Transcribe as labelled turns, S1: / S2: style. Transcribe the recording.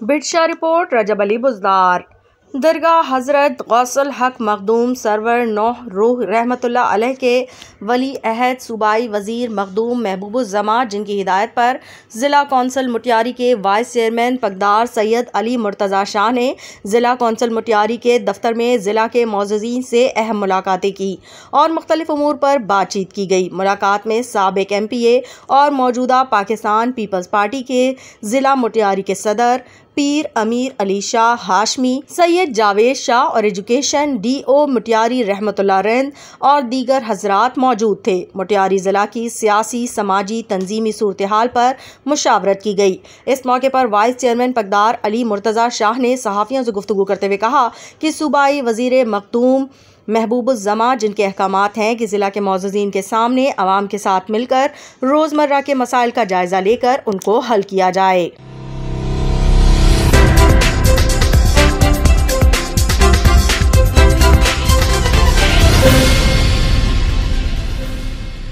S1: बिडशा report रजब अली बुज़दार। दरगाह हज़रत गौसुल हक Makhdoom server नौह रूह रहमतुल्लाह अलैह के वली अहद सूबाई वज़ीर मखदूम महबूबुज़्ज़मा, जिनकी हिदायत पर ज़िला कौंसिल मुटियारी के वाइस चेयरमैन पगदार सैयद अली मुर्तज़ा शाह ने ज़िला कौंसिल मुटियारी के दफ्तर में ज़िला के मौज़ूज़ीन से अहम मुलाकातें की और मुख्तलिफ उमूर पर बातचीत की गई। मुलाकात में साबिक़ MPA और मौजूदा पाकिस्तान पीपल्स पार्टी के ज़िला मुटियारी के सदर पीर अमीर अली शाह हाशमी, सैयद जावेद शाह और एजुकेशन DO मुटियारी रहमतुल्लाह रिंद और दीगर हजरात मौजूद थे। मुटियारी ज़िला की सियासी समाजी तंजीमी सूरत हाल पर मुशावरत की गई। इस मौके पर वाइस चेयरमैन पगदार अली मुर्तज़ा शाह ने सहाफ़ियों से गुफ्तगू करते हुए कहा कि सूबाई वज़ीर मखदूम महबूबुज़्ज़मा, जिनके अहकामात हैं कि ज़िला के मौज़ूज़ीन के सामने आवाम के साथ मिलकर रोज़मर्रा के मसाइल का जायज़ा लेकर उनको हल किया जाए।